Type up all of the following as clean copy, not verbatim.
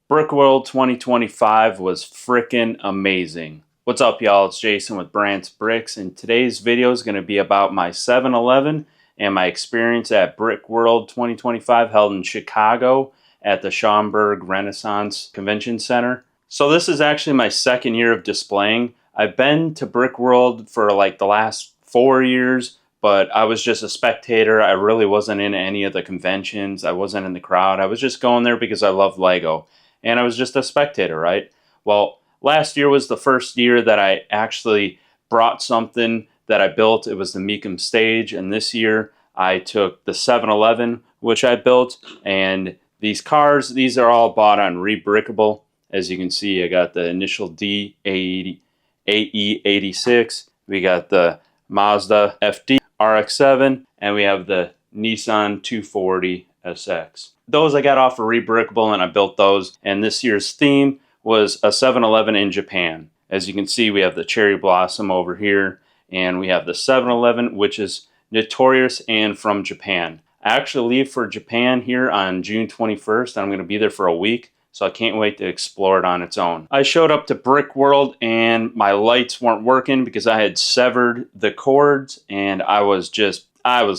BrickWorld 2025 was freaking amazing. What's up, y'all? It's Jason with Brandt's Bricks, and today's video is going to be about my 7-Eleven and my experience at BrickWorld 2025 held in Chicago at the Schaumburg Renaissance Convention Center. So this is actually my second year of displaying. I've been to BrickWorld for like the last 4 years, but I was just a spectator. I really wasn't in any of the conventions. I wasn't in the crowd. I was just going there because I love Lego. And I was just a spectator, right? Well, last year was the first year that I actually brought something that I built. It was the Meekum stage, and this year I took the 7-Eleven, which I built, and these cars, these are all bought on Rebrickable. As you can see, I got the initial D AE86, we got the Mazda FD RX-7, and we have the Nissan 240 SX. Those I got off of Rebrickable, and I built those. And this year's theme was a 7-Eleven in Japan. As you can see, we have the cherry blossom over here, and we have the 7-Eleven, which is notorious and from Japan. I actually leave for Japan here on June 21st. I'm going to be there for a week, so I can't wait to explore it on its own. I showed up to BrickWorld, and my lights weren't working because I had severed the cords, and I was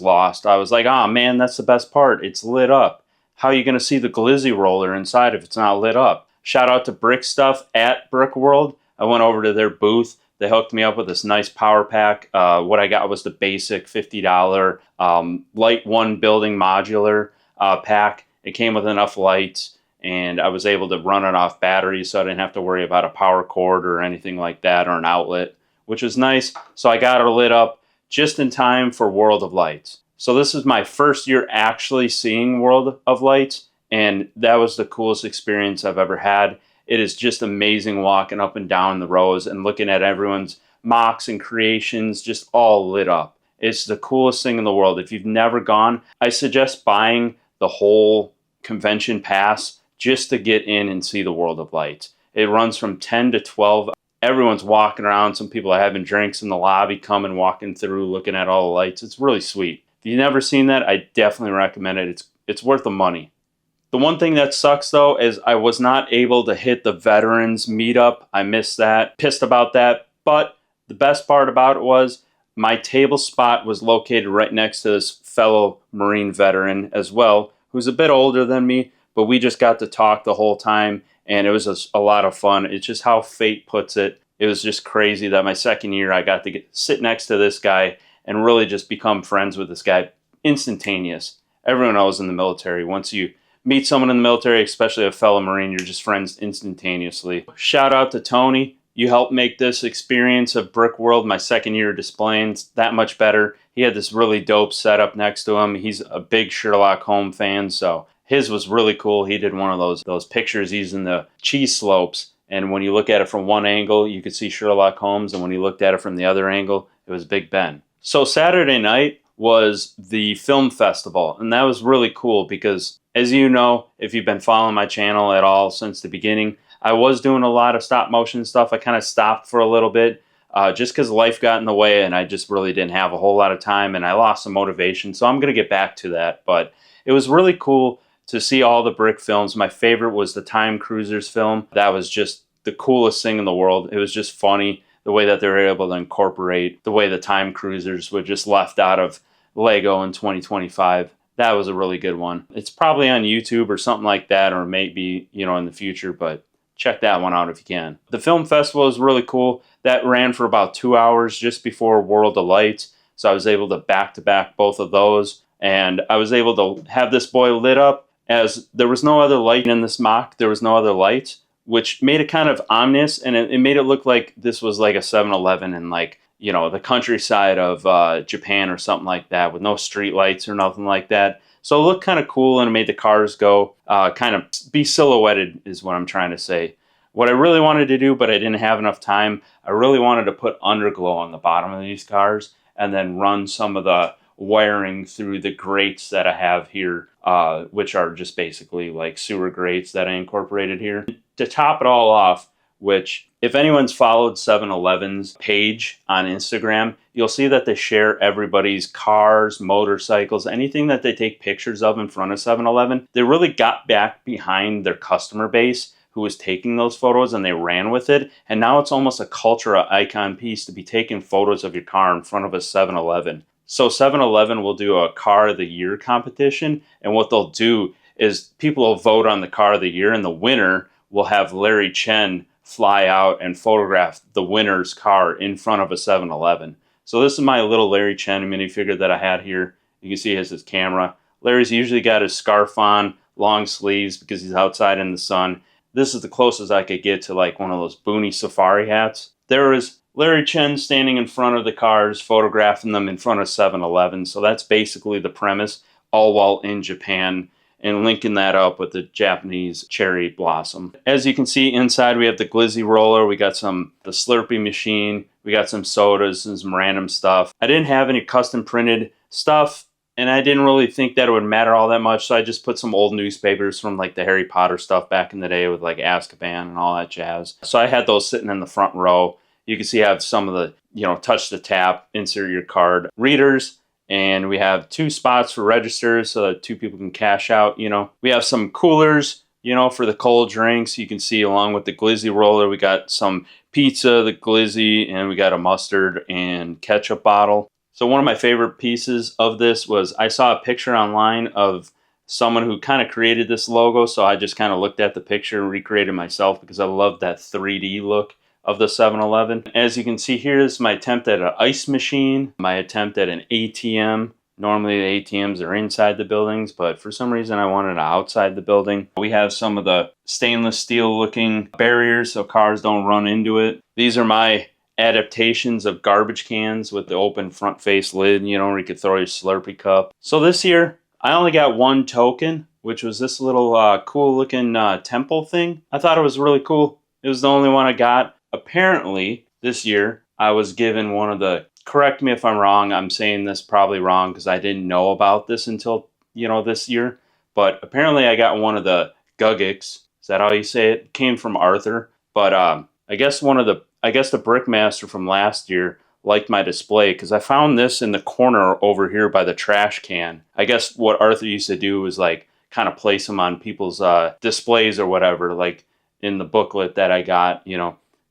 lost. I was like, oh man, that's the best part. It's lit up. How are you going to see the glizzy roller inside if it's not lit up? Shout out to Brick Stuff at BrickWorld. I went over to their booth. They hooked me up with this nice power pack. What I got was the basic $50 Light One Building Modular pack. It came with enough lights, and I was able to run it off batteries, so I didn't have to worry about a power cord or anything like that, or an outlet, which was nice. So I got it lit up just in time for World of Lights. So this is my first year actually seeing World of Lights, and that was the coolest experience I've ever had. It is just amazing walking up and down the rows and looking at everyone's mocks and creations just all lit up. It's the coolest thing in the world. If you've never gone, I suggest buying the whole convention pass just to get in and see the World of Lights. It runs from 10 to 12. Everyone's walking around. Some people are having drinks in the lobby, coming, walking through, looking at all the lights. It's really sweet. If you've never seen that, I definitely recommend it. It's worth the money. The one thing that sucks, though, is I was not able to hit the veterans meetup. I missed that. Pissed about that. But the best part about it was my table spot was located right next to this fellow Marine veteran as well, who's a bit older than me, but we just got to talk the whole time, and it was a lot of fun. It's just how fate puts it. It was just crazy that my second year I got to sit next to this guy and really just become friends with this guy. Instantaneous. Everyone knows in the military, once you meet someone in the military, especially a fellow Marine, you're just friends instantaneously. Shout out to Tony. You helped make this experience of BrickWorld, my second year displaying, that much better. He had this really dope setup next to him. He's a big Sherlock Holmes fan, so his was really cool. He did one of those pictures using the cheese slopes, and when you look at it from one angle, you could see Sherlock Holmes, and when you looked at it from the other angle, it was Big Ben. So Saturday night was the film festival, and that was really cool because, as you know, if you've been following my channel at all since the beginning, I was doing a lot of stop motion stuff. I kind of stopped for a little bit just because life got in the way, and I just really didn't have a whole lot of time, and I lost some motivation. So I'm going to get back to that, but it was really cool to see all the Brick films. My favorite was the Time Cruisers film. That was just the coolest thing in the world. It was just funny the way that they were able to incorporate the way the Time Cruisers were just left out of Lego in 2025. That was a really good one. It's probably on YouTube or something like that, or maybe, in the future, but check that one out if you can. The film festival is really cool. That ran for about 2 hours just before World of Lights, so I was able to back-to-back both of those, and I was able to have this boy lit up as there was no other light in this mock. There was no other lights, which made it kind of ominous, and it made it look like this was like a 7-Eleven in the countryside of Japan or something like that, with no street lights or nothing like that. So it looked kind of cool, and it made the cars go kind of be silhouetted is what I'm trying to say. What I really wanted to do, but I didn't have enough time, I really wanted to put underglow on the bottom of these cars and then run some of the wiring through the grates that I have here, which are just basically like sewer grates that I incorporated here. To top it all off, which if anyone's followed 7-Eleven's page on Instagram, you'll see that they share everybody's cars, motorcycles, anything that they take pictures of in front of 7-Eleven. They really got back behind their customer base who was taking those photos, and they ran with it. And now it's almost a cultural icon piece to be taking photos of your car in front of a 7-Eleven. So 7-Eleven will do a Car of the Year competition, and what they'll do is people will vote on the Car of the Year, and the winner will have Larry Chen fly out and photograph the winner's car in front of a 7-Eleven. So this is my little Larry Chen minifigure that I had here. You can see he has his camera. Larry's usually got his scarf on, long sleeves because he's outside in the sun. This is the closest I could get to like one of those Booney safari hats. There is Larry Chen standing in front of the cars, photographing them in front of 7-Eleven. So that's basically the premise, all while in Japan, and linking that up with the Japanese cherry blossom. As you can see inside, we have the glizzy roller, we got the Slurpee machine, we got some sodas and some random stuff. I didn't have any custom printed stuff, and I didn't really think that it would matter all that much, so I just put some old newspapers from like the Harry Potter stuff back in the day with like Azkaban and all that jazz. So I had those sitting in the front row. You can see I have some of the, touch the tap, insert your card readers. And we have 2 spots for registers so that 2 people can cash out, We have some coolers, for the cold drinks. You can see along with the glizzy roller, we got some pizza, the glizzy, and we got a mustard and ketchup bottle. So one of my favorite pieces of this was I saw a picture online of someone who kind of created this logo. So I just kind of looked at the picture and recreated myself because I love that 3D look of the 7-Eleven. As you can see here, this is my attempt at an ice machine, my attempt at an ATM. Normally the ATMs are inside the buildings, but for some reason I wanted it outside the building. We have some of the stainless steel looking barriers so cars don't run into it. These are my adaptations of garbage cans with the open front face lid, where you could throw your Slurpee cup. So this year, I only got 1 token, which was this little cool looking temple thing. I thought it was really cool. It was the only one I got. Apparently, this year, I was given one of the, correct me if I'm wrong, I'm saying this probably wrong because I didn't know about this until, this year. But apparently I got one of the Gugics. Is that how you say it? It came from Arthur. But I guess the Brickmaster from last year liked my display because I found this in the corner over here by the trash can. I guess what Arthur used to do was like kind of place them on people's displays or whatever, like in the booklet that I got,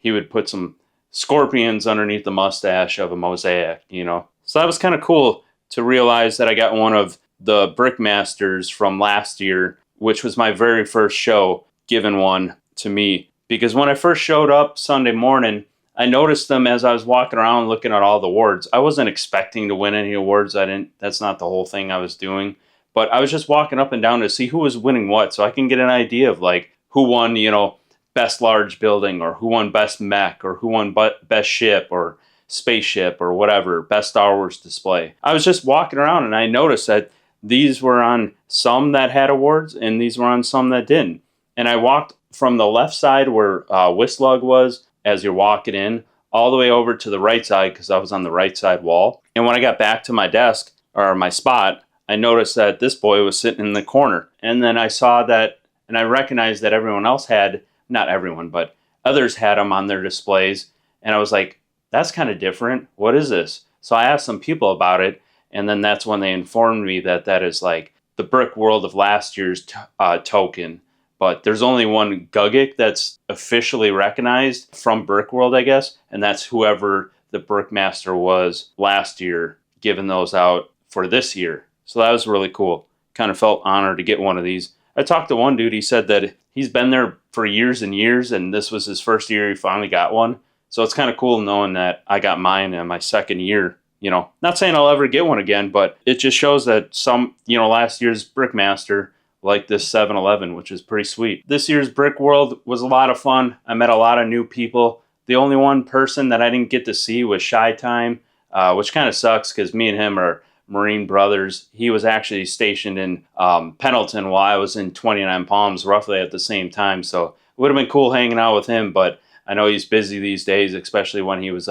he would put some scorpions underneath the mustache of a mosaic, So that was kind of cool to realize that I got one of the Brickmasters from last year, which was my very first show, given one to me. Because when I first showed up Sunday morning, I noticed them as I was walking around looking at all the awards. I wasn't expecting to win any awards. That's not the whole thing I was doing. But I was just walking up and down to see who was winning what, so I can get an idea of like who won, best large building, or who won best mech, or who won best ship or spaceship or whatever, best Star Wars display. I was just walking around and I noticed that these were on some that had awards and these were on some that didn't. And I walked from the left side where Whistler was as you're walking in all the way over to the right side because I was on the right side wall. And when I got back to my desk or my spot, I noticed that this boy was sitting in the corner. And then I saw that, and I recognized that everyone else had, not everyone, but others had them on their displays. And I was like, that's kind of different. What is this? So I asked some people about it. And then that's when they informed me that that is like the BrickWorld of last year's token. But there's only one Gugic that's officially recognized from BrickWorld, I guess. And that's whoever the Brickmaster was last year, giving those out for this year. So that was really cool. Kind of felt honored to get one of these. I talked to one dude, he said that he's been there for years and years, and this was his first year he finally got one. So it's kind of cool knowing that I got mine in my second year. Not saying I'll ever get one again, but it just shows that some, last year's Brickmaster liked this 7-Eleven, which is pretty sweet. This year's BrickWorld was a lot of fun. I met a lot of new people. The only one person that I didn't get to see was Shy Time, which kind of sucks because me and him are Marine brothers. He was actually stationed in Pendleton while I was in 29 Palms roughly at the same time. So it would have been cool hanging out with him, but I know he's busy these days, especially when he was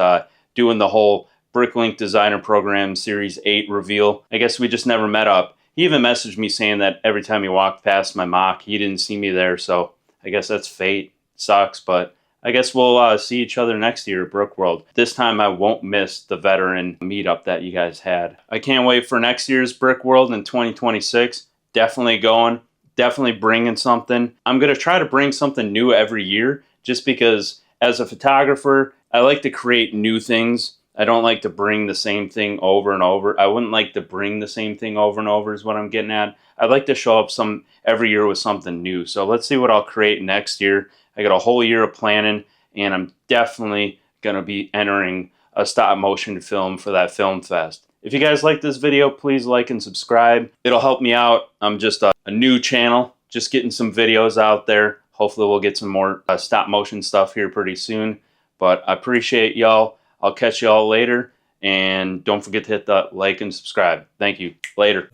doing the whole Bricklink Designer Program Series 8 reveal. I guess we just never met up. He even messaged me saying that every time he walked past my mock, he didn't see me there. So I guess that's fate. Sucks, but I guess we'll see each other next year at BrickWorld. This time I won't miss the veteran meetup that you guys had. I can't wait for next year's BrickWorld in 2026. Definitely going, definitely bringing something. I'm going to try to bring something new every year just because as a photographer, I like to create new things. I don't like to bring the same thing over and over. I wouldn't like to bring the same thing over and over is what I'm getting at. I'd like to show up every year with something new. So let's see what I'll create next year. I got a whole year of planning, and I'm definitely going to be entering a stop motion film for that film fest. If you guys like this video, please like and subscribe. It'll help me out. I'm just a new channel, just getting some videos out there. Hopefully we'll get some more stop motion stuff here pretty soon. But I appreciate y'all. I'll catch y'all later. And don't forget to hit the like and subscribe. Thank you. Later.